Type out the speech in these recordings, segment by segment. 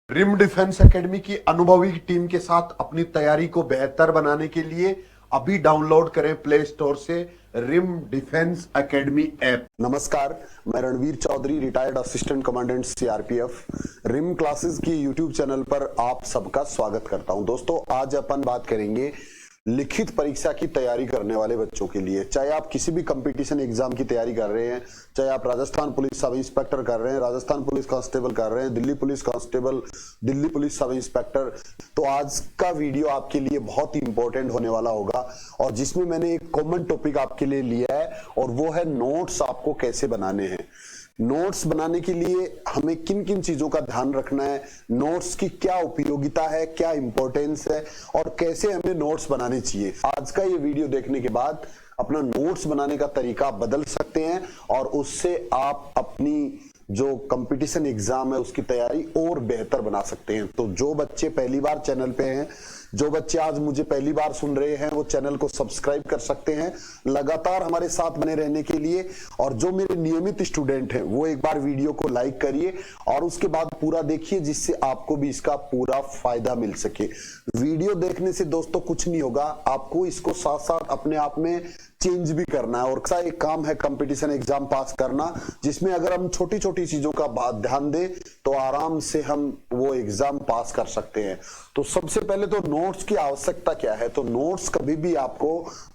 Rim Defence academy की अनुभवी team के साथ अपनी तैयारी को बेहतर बनाने के लिए अभी डाउनलोड करें प्ले स्टोर से रिम डिफेंस एकेडमी ऐप। नमस्कार, मैं Ranveer Chaudhary, retired assistant commandant CRPF, Rim classes की यूट्यूब चैनल पर आप सबका स्वागत करता हूं। दोस्तों, आज अपन बात करेंगे लिखित परीक्षा की तैयारी करने वाले बच्चों के लिए। चाहे आप किसी भी कंपटीशन एग्जाम की तैयारी कर रहे हैं, चाहे आप राजस्थान पुलिस सब इंस्पेक्टर कर रहे हैं, राजस्थान पुलिस कांस्टेबल कर रहे हैं, Delhi police constable, Delhi police sub inspector, तो आज का वीडियो आपके लिए बहुत ही इंपॉर्टेंट होने वाला होगा और जिसमें मैंने एक कॉमन टॉपिक आपके लिए लिया है और वो है नोट्स आपको कैसे बनाने हैं। नोट्स बनाने के लिए हमें किन किन चीजों का ध्यान रखना है, नोट्स की क्या उपयोगिता है, क्या इंपॉर्टेंस है और कैसे हमें नोट्स बनाने चाहिए। आज का ये वीडियो देखने के बाद अपना नोट्स बनाने का तरीका बदल सकते हैं और उससे आप अपनी जो कंपटीशन एग्जाम है उसकी तैयारी और बेहतर बना सकते हैं। तो जो बच्चे पहली बार चैनल पे हैं, जो बच्चे आज मुझे पहली बार सुन रहे हैं, वो चैनल को सब्सक्राइब कर सकते हैं लगातार हमारे साथ बने रहने के लिए। और जो मेरे नियमित स्टूडेंट हैं वो एक बार वीडियो को लाइक करिए और उसके बाद पूरा देखिए, जिससे आपको भी इसका पूरा फायदा मिल सके। वीडियो देखने से दोस्तों कुछ नहीं होगा, आपको इसको साथ साथ अपने आप में चेंज भी करना है। और ऐसा एक काम है कंपटीशन एग्जाम पास करना, जिसमें अगर हम छोटी छोटी चीजों का ध्यान दें तो आराम से हम वो एग्जाम पास कर सकते हैं। तो सबसे पहले तो नोट्स की आवश्यकता क्या है। तो नोट्स कभी भी आपको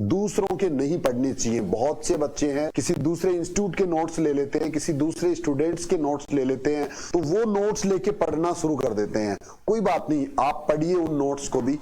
दूसरों के नहीं पढ़ने चाहिए। बहुत से बच्चे हैं किसी दूसरे इंस्टीट्यूट के नोट्स ले लेते हैं, किसी दूसरे स्टूडेंट्स के नोट्स ले लेते हैं, तो वो नोट्स लेके पढ़ना शुरू कर देते हैं। कोई बात नहीं, आप पढ़िए उन नोट्स को भी,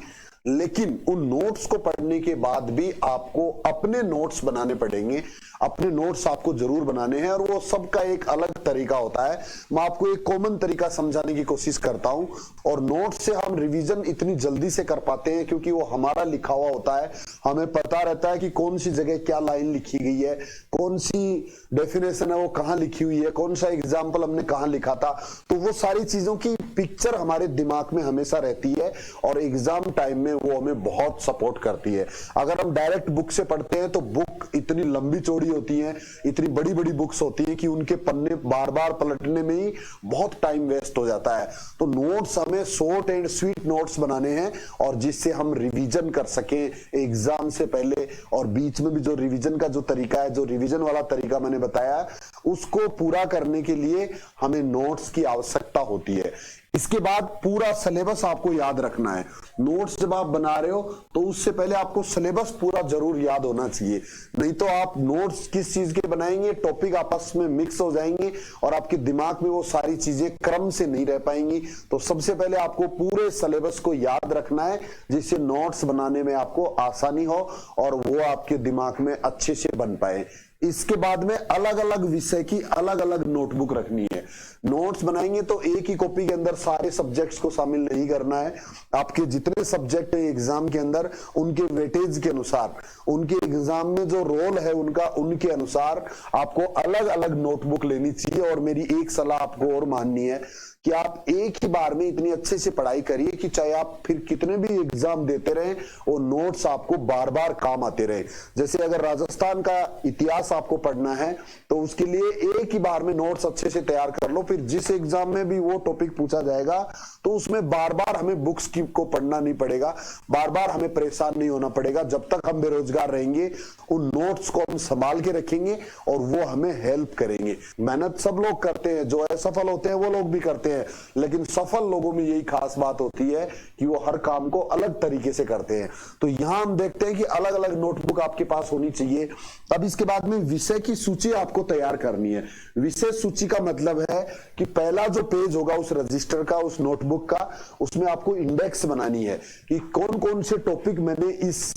लेकिन उन नोट्स को पढ़ने के बाद भी आपको अपने नोट्स बनाने पड़ेंगे। अपने नोट्स आपको जरूर बनाने हैं और वो सबका एक अलग तरीका होता है। मैं आपको एक कॉमन तरीका समझाने की कोशिश करता हूं। और नोट्स से हम रिवीजन इतनी जल्दी से कर पाते हैं क्योंकि वो हमारा लिखा हुआ होता है। हमें पता रहता है कि कौन सी जगह क्या लाइन लिखी गई है, कौन सी डेफिनेशन है वो कहां लिखी हुई है, कौन सा एग्जाम्पल हमने कहां लिखा था। तो वो सारी चीजों की पिक्चर हमारे दिमाग में हमेशा रहती है और एग्जाम टाइम में वो हमें बहुत सपोर्ट करती है। अगर हम डायरेक्ट बुक से पढ़ते हैं तो बुक इतनी लंबी चौड़ी होती है, इतनी बड़ी बड़ी बुक्स होती है कि उनके पन्ने बार बार पलटने में ही बहुत टाइम वेस्ट हो जाता है। तो नोट्स हमें शॉर्ट एंड स्वीट नोट्स बनाने हैं और जिससे हम रिवीजन कर सकें एग्जाम से पहले। और बीच में भी जो रिवीजन का जो तरीका है, जो रिवीजन वाला तरीका मैंने बताया, उसको पूरा करने के लिए हमें नोट्स की आवश्यकता होती है। इसके बाद पूरा सिलेबस आपको याद रखना है। नोट्स जब आप बना रहे हो तो उससे पहले आपको सिलेबस पूरा जरूर याद होना चाहिए, नहीं तो आप नोट्स किस चीज के बनाएंगे, टॉपिक आपस में मिक्स हो जाएंगे और आपके दिमाग में वो सारी चीजें क्रम से नहीं रह पाएंगी। तो सबसे पहले आपको पूरे सिलेबस को याद रखना है, जिससे नोट्स बनाने में आपको आसानी हो और वो आपके दिमाग में अच्छे से बन पाए। इसके बाद में अलग अलग विषय की अलग अलग नोटबुक रखनी है। नोट्स बनाएंगे तो एक ही कॉपी के अंदर सारे सब्जेक्ट्स को शामिल नहीं करना है। आपके जितने सब्जेक्ट है एग्जाम के अंदर, उनके वेटेज के अनुसार, उनके एग्जाम में जो रोल है उनका, उनके अनुसार आपको अलग अलग नोटबुक लेनी चाहिए। और मेरी एक सलाह आपको और माननी है कि आप एक ही बार में इतनी अच्छे से पढ़ाई करिए कि चाहे आप फिर कितने भी एग्जाम देते रहे, वो नोट्स आपको बार बार काम आते रहे। जैसे अगर राजस्थान का इतिहास आपको पढ़ना है तो उसके लिए एक ही बार में नोट्स अच्छे से तैयार कर लो, फिर जिस एग्जाम में भी वो टॉपिक पूछा जाएगा तो उसमें बार बार हमें बुक्स को पढ़ना नहीं पड़ेगा, बार बार हमें परेशान नहीं होना पड़ेगा। जब तक हम बेरोजगार रहेंगे उन नोट्स को हम संभाल के रखेंगे और वो हमें हेल्प करेंगे। मेहनत सब लोग करते हैं, जो असफल होते हैं वो लोग भी करते हैं, लेकिन सफल लोगों में यही खास बात होती है कि वो हर काम को अलग तरीके से करते हैं। तो यहां हम देखते हैं कि अलग अलग नोटबुक आपके पास होनी चाहिए। अब इसके बाद में विषय की सूची आपको तैयार करनी है। विषय सूची का मतलब है कि पहला जो पेज होगा उस रजिस्टर का, उस नोटबुक का, उसमें आपको इंडेक्स बनानी है कि कौन कौन से टॉपिक मैंने इस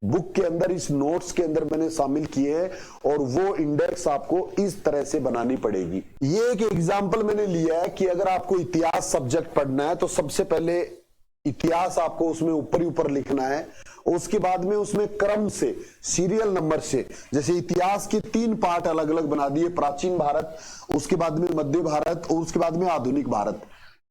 बुक के अंदर, इस नोट्स के अंदर मैंने शामिल किए हैं, और वो इंडेक्स आपको इस तरह से बनानी पड़ेगी। ये एक एग्जांपल मैंने लिया है कि अगर आपको इतिहास सब्जेक्ट पढ़ना है तो सबसे पहले इतिहास आपको उसमें ऊपर ही ऊपर लिखना है। उसके बाद में उसमें क्रम से, सीरियल नंबर से, जैसे इतिहास के 3 पार्ट अलग अलग बना दिए, प्राचीन भारत, उसके बाद में मध्य भारत और उसके बाद में आधुनिक भारत।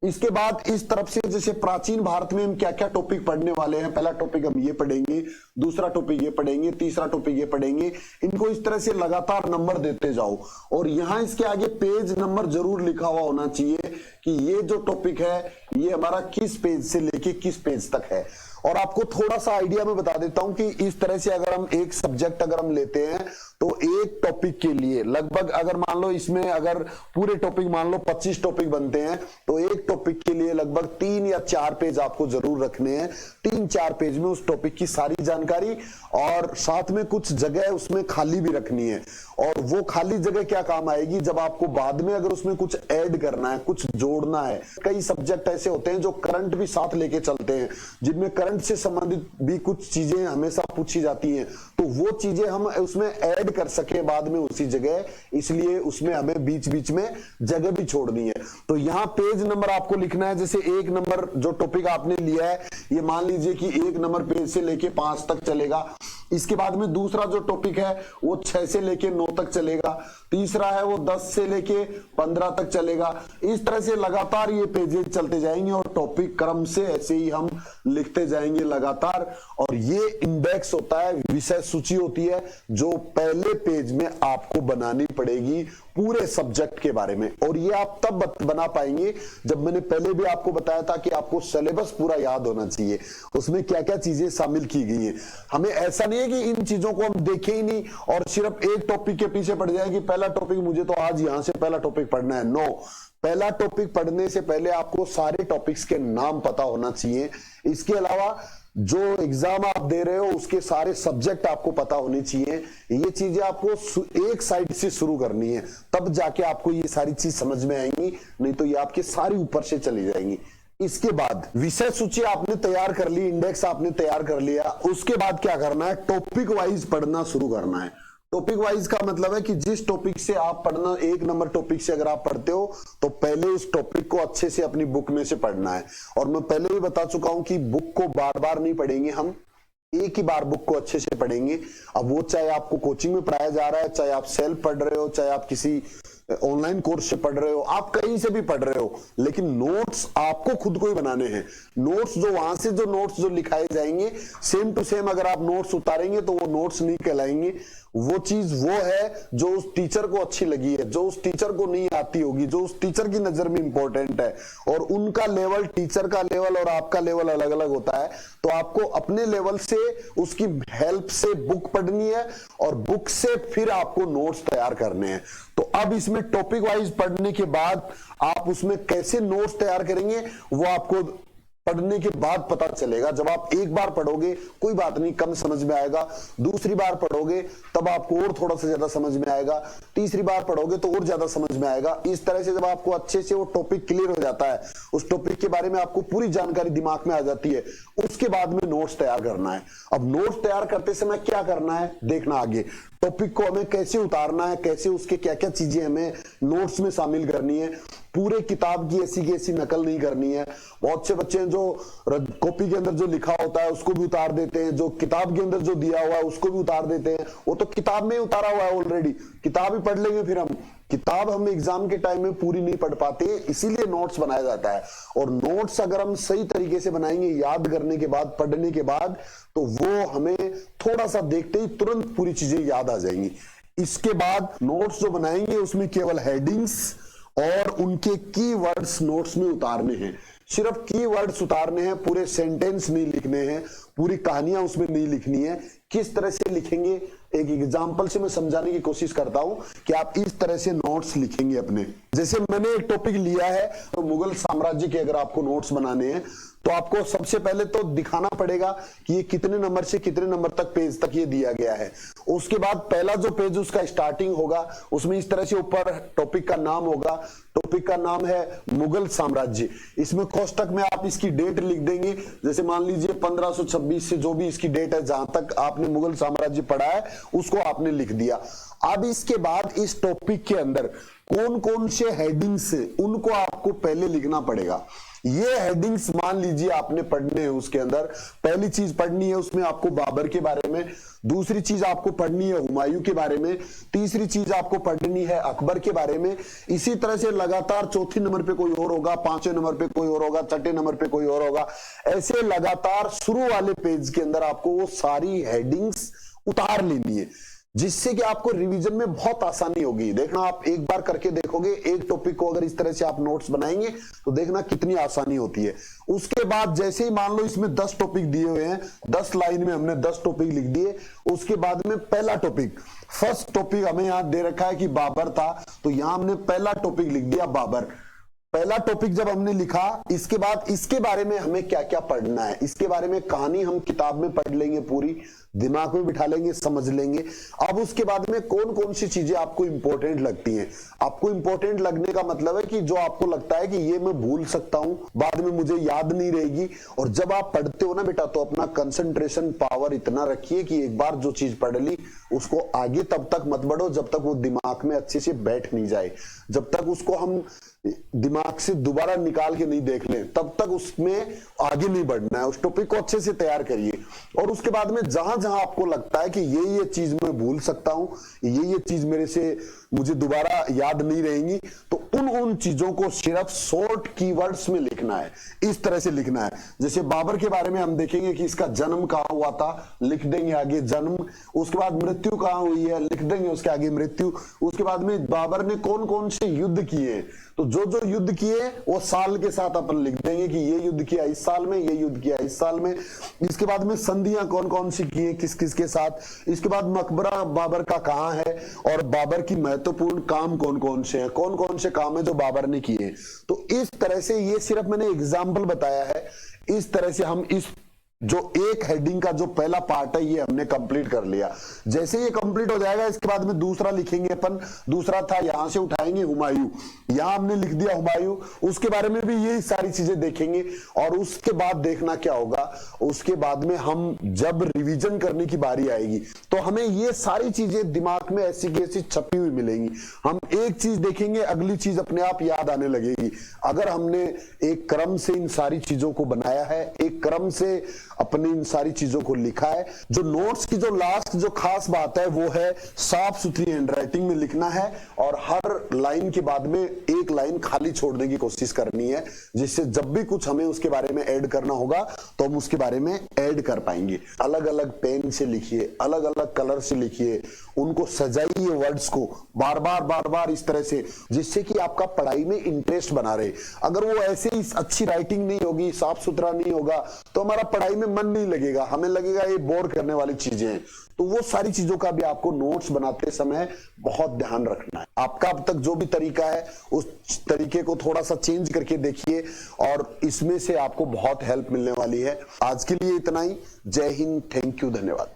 इसके बाद इस तरफ से जैसे प्राचीन भारत में हम क्या क्या टॉपिक पढ़ने वाले हैं, पहला टॉपिक हम ये पढ़ेंगे, दूसरा टॉपिक ये पढ़ेंगे, तीसरा टॉपिक ये पढ़ेंगे। इनको इस तरह से लगातार नंबर देते जाओ और यहाँ इसके आगे पेज नंबर जरूर लिखा हुआ होना चाहिए कि ये जो टॉपिक है ये हमारा किस पेज से लेके किस पेज तक है। और आपको थोड़ा सा आइडिया मैं बता देता हूं कि इस तरह से अगर हम एक सब्जेक्ट अगर हम लेते हैं तो एक टॉपिक के लिए लगभग, अगर मान लो इसमें अगर पूरे टॉपिक मान लो 25 टॉपिक बनते हैं तो एक टॉपिक के लिए लगभग 3 या 4 पेज आपको जरूर रखने हैं। 3-4 पेज में उस टॉपिक की सारी जानकारी और साथ में कुछ जगह उसमें खाली भी रखनी है। और वो खाली जगह क्या काम आएगी, जब आपको बाद में अगर उसमें कुछ ऐड करना है, कुछ जोड़ना है। कई सब्जेक्ट ऐसे होते हैं जो करंट भी साथ लेके चलते हैं, जिनमें करंट से संबंधित भी कुछ चीजें हमेशा पूछी जाती हैं, तो वो चीजें हम उसमें ऐड कर सके बाद में उसी जगह, इसलिए उसमें हमें बीच बीच में जगह भी छोड़नी है। तो यहाँ पेज नंबर आपको लिखना है। जैसे 1 नंबर जो टॉपिक आपने लिया है, ये मान लीजिए कि 1 नंबर पेज से लेके 5 तक चलेगा। इसके बाद में दूसरा जो टॉपिक है वो 6 से लेके 9 तक चलेगा। तीसरा है वो 10 से लेके 15 तक चलेगा। इस तरह से लगातार ये पेजेस चलते जाएंगे और टॉपिक क्रम से ऐसे ही हम लिखते जाएंगे लगातार। और ये इंडेक्स होता है, विषय सूची होती है, जो पहले पेज में आपको बनानी पड़ेगी पूरे सब्जेक्ट के बारे में। और ये आप तब बना पाएंगे जब मैंने पहले भी आपको बताया था कि आपको सिलेबस पूरा याद होना चाहिए, उसमें क्या क्या चीजें शामिल की गई हैं। हमें ऐसा नहीं है कि इन चीजों को हम देखें ही नहीं और सिर्फ एक टॉपिक के पीछे पड़ जाए कि पहला टॉपिक मुझे तो आज यहां से पहला टॉपिक पढ़ना है। नो, पहला टॉपिक पढ़ने से पहले आपको सारे टॉपिक्स के नाम पता होना चाहिए। इसके अलावा जो एग्जाम आप दे रहे हो उसके सारे सब्जेक्ट आपको पता होने चाहिए। ये चीजें आपको एक साइड से शुरू करनी है, तब जाके आपको ये सारी चीज समझ में आएंगी, नहीं तो ये आपके सारी ऊपर से चली जाएंगी। इसके बाद विषय सूची आपने तैयार कर ली, इंडेक्स आपने तैयार कर लिया। उसके बाद क्या करना है, टॉपिक वाइज पढ़ना शुरू करना है। टॉपिक वाइज का मतलब है कि जिस टॉपिक से आप पढ़ना, 1 नंबर टॉपिक से अगर आप पढ़ते हो तो पहले उस टॉपिक को अच्छे से अपनी बुक में से पढ़ना है। और मैं पहले भी बता चुका हूं कि बुक को बार बार नहीं पढ़ेंगे, हम एक ही बार बुक को अच्छे से पढ़ेंगे। अब वो चाहे आपको कोचिंग में पढ़ाया जा रहा है, चाहे आप सेल्फ पढ़ रहे हो, चाहे आप किसी ऑनलाइन कोर्स से पढ़ रहे हो, आप कहीं से भी पढ़ रहे हो, लेकिन नोट्स आपको खुद को ही बनाने हैं। नोट्स जो वहां से जो नोट्स जो लिखाए जाएंगे सेम टू सेम अगर आप नोट्स उतारेंगे तो वो नोट्स नहीं कहलाएंगे। वो चीज वो है जो उस टीचर को अच्छी लगी है, जो उस टीचर को नहीं आती होगी, जो उस टीचर की नजर में इंपॉर्टेंट है। और उनका लेवल, टीचर का लेवल और आपका लेवल अलग अलग होता है, तो आपको अपने लेवल से उसकी हेल्प से बुक पढ़नी है और बुक से फिर आपको नोट्स तैयार करने हैं। तो अब इसमें टॉपिक वाइज पढ़ने के बाद आप उसमें कैसे नोट्स तैयार करेंगे वो आपको पढ़ने के बाद पता चलेगा। जब आप एक बार पढ़ोगे कोई बात नहीं, कम समझ में आएगा, दूसरी बार पढ़ोगे तब आपको और थोड़ा सा ज्यादा समझ में आएगा, तीसरी बार पढ़ोगे तो और ज्यादा समझ में आएगा। इस तरह से जब आपको अच्छे से वो टॉपिक क्लियर हो जाता है, उस टॉपिक के बारे में आपको पूरी जानकारी दिमाग में आ जाती है, उसके बाद में नोट्स तैयार करना है। अब नोट्स तैयार करते समय क्या करना है देखना, आगे टॉपिक को हमें कैसे उतारना है, कैसे उसके क्या क्या चीजें हमें नोट्स में शामिल करनी है। पूरे किताब की ऐसी की ऐसी नकल नहीं करनी है। बहुत से बच्चे हैं जो कॉपी के अंदर जो लिखा होता है उसको भी उतार देते हैं, जो किताब के अंदर जो दिया हुआ है उसको भी उतार देते हैं। वो तो किताब में ही उतारा हुआ है ऑलरेडी, किताब ही पढ़ लेंगे फिर हम। किताब हम एग्जाम के टाइम में पूरी नहीं पढ़ पाते, इसीलिए नोट्स बनाया जाता है। और नोट्स अगर हम सही तरीके से बनाएंगे, याद करने के बाद, पढ़ने के बाद, तो वो हमें थोड़ा सा देखते ही तुरंत पूरी चीजें याद आ जाएंगी। इसके बाद नोट्स जो बनाएंगे उसमें केवल हेडिंग्स और उनके कीवर्ड्स नोट्स में उतारने हैं। सिर्फ कीवर्ड्स उतारने हैं, पूरे सेंटेंस नहीं लिखने हैं, पूरी कहानियां उसमें नहीं लिखनी है। किस तरह से लिखेंगे, एक एग्जांपल से मैं समझाने की कोशिश करता हूं कि आप इस तरह से नोट्स लिखेंगे अपने। जैसे मैंने एक टॉपिक लिया है, तो मुगल साम्राज्य के अगर आपको नोट्स बनाने हैं तो आपको सबसे पहले तो दिखाना पड़ेगा कि ये कितने नंबर से कितने नंबर तक पेज तक ये दिया गया है। उसके बाद पहला जो पेज उसका स्टार्टिंग होगा, उसमें इस तरह से ऊपर टॉपिक का नाम होगा। टॉपिक का नाम है मुगल साम्राज्य। इसमें कोष्टक में आप इसकी डेट लिख देंगे। जैसे मान लीजिए 1526 से जो भी इसकी डेट है, जहां तक आपने मुगल साम्राज्य पढ़ा है उसको आपने लिख दिया। अब इसके बाद इस टॉपिक के अंदर कौन कौन से हेडिंग्स है उनको आपको पहले लिखना पड़ेगा। ये हेडिंग्स मान लीजिए आपने पढ़ने हैं, उसके अंदर पहली चीज पढ़नी है उसमें आपको बाबर के बारे में, दूसरी चीज आपको पढ़नी है हुमायूं के बारे में, तीसरी चीज आपको पढ़नी है अकबर के बारे में। इसी तरह से लगातार चौथे नंबर पे कोई और होगा, पांचवें नंबर पे कोई और होगा, छठे नंबर पे कोई और होगा। ऐसे लगातार शुरू वाले पेज के अंदर आपको वो सारी हेडिंग्स उतार लेनी है। जिससे कि आपको रिवीजन में बहुत आसानी होगी। देखना, आप एक बार करके देखोगे, एक टॉपिक को अगर इस तरह से आप नोट्स बनाएंगे तो देखना कितनी आसानी होती है। उसके बाद जैसे ही मान लो इसमें 10 टॉपिक दिए हुए हैं, 10 लाइन में हमने 10 टॉपिक लिख दिए। उसके बाद में पहला टॉपिक, फर्स्ट टॉपिक हमें यहां दे रखा है कि बाबर था, तो यहां हमने पहला टॉपिक लिख दिया बाबर। पहला टॉपिक जब हमने लिखा, इसके बाद इसके बारे में हमें क्या क्या पढ़ना है, इसके बारे में कहानी हम किताब में पढ़ लेंगे, पूरी दिमाग में बिठा लेंगे, समझ लेंगे। अब उसके बाद में कौन कौन सी चीजें आपको इंपॉर्टेंट लगती हैं। आपको इंपॉर्टेंट लगने का मतलब है कि जो आपको लगता है कि ये मैं भूल सकता हूं, बाद में मुझे याद नहीं रहेगी। और जब आप पढ़ते हो ना बेटा, तो अपना कंसंट्रेशन पावर इतना रखिए कि एक बार जो चीज पढ़ ली उसको आगे तब तक मत बढ़ो जब तक वो दिमाग में अच्छे से बैठ नहीं जाए। जब तक उसको हम दिमाग से दोबारा निकाल के नहीं देख लें, तब तक उसमें आगे नहीं बढ़ना है। उस टॉपिक को अच्छे से तैयार करिए। और उसके बाद में जहां जहां आपको लगता है कि ये चीज मैं भूल सकता हूं, ये चीज मेरे से मुझे दोबारा याद नहीं रहेंगी, तो उन चीजों को सिर्फ शॉर्ट कीवर्ड्स में लिखना है। इस तरह से लिखना है। जैसे बाबर के बारे में हम देखेंगे कि इसका जन्म कहां हुआ था, लिख देंगे आगे जन्म। उसके बाद मृत्यु कहां हुई है, लिख देंगे उसके आगे मृत्यु। उसके बाद में बाबर ने कौन कौन से युद्ध किए, तो जो जो युद्ध किए वो साल के साथ अपन लिख देंगे कि ये युद्ध किया इस साल में, ये युद्ध किया इस साल में। इसके बाद में संधियां कौन कौन सी की है, किस किस के साथ। इसके बाद मकबरा बाबर का कहां है और बाबर की महत्वपूर्ण काम कौन कौन से हैं, कौन कौन से काम है जो बाबर ने किए। तो इस तरह से, ये सिर्फ मैंने एग्जाम्पल बताया है, इस तरह से हम इस जो एक हेडिंग का जो पहला पार्ट है ये हमने कंप्लीट कर लिया। जैसे ये कंप्लीट हो जाएगा, इसके बाद में दूसरा लिखेंगे अपन। दूसरा था, यहां से उठाएंगे हुमायूं, यहां हमने लिख दिया हुमायूं। उसके बारे में भी यही सारी चीजें देखेंगे। और उसके बाद देखना क्या होगा, उसके बाद में हम जब रिवीजन करने की बारी आएगी तो हमें ये सारी चीजें दिमाग में ऐसी की ऐसी छपी हुई मिलेंगी। हम एक चीज देखेंगे, अगली चीज अपने आप याद आने लगेगी। अगर हमने एक क्रम से इन सारी चीजों को बनाया है, एक क्रम से अपनी इन सारी चीजों को लिखा है। जो नोट्स की जो लास्ट जो खास बात है वो है साफ सुथरी हैंडराइटिंग में लिखना है और हर लाइन के बाद में एक लाइन खाली छोड़ने की कोशिश करनी है, जिससे जब भी कुछ हमें उसके बारे में ऐड करना होगा तो हम उसके बारे में ऐड कर पाएंगे। अलग अलग पेन से लिखिए, अलग अलग कलर से लिखिए, उनको सजाइए वर्ड्स को बार बार इस तरह से, जिससे कि आपका पढ़ाई में इंटरेस्ट बना रहे। अगर वो ऐसे ही अच्छी राइटिंग नहीं होगी, साफ सुथरा नहीं होगा, तो हमारा पढ़ाई में मन नहीं लगेगा, हमें लगेगा ये बोर करने वाली चीजें हैं। तो वो सारी चीजों का भी आपको नोट्स बनाते समय बहुत ध्यान रखना है। आपका अब तक जो भी तरीका है उस तरीके को थोड़ा सा चेंज करके देखिए और इसमें से आपको बहुत हेल्प मिलने वाली है। आज के लिए इतना ही। जय हिंद, थैंक यू, धन्यवाद।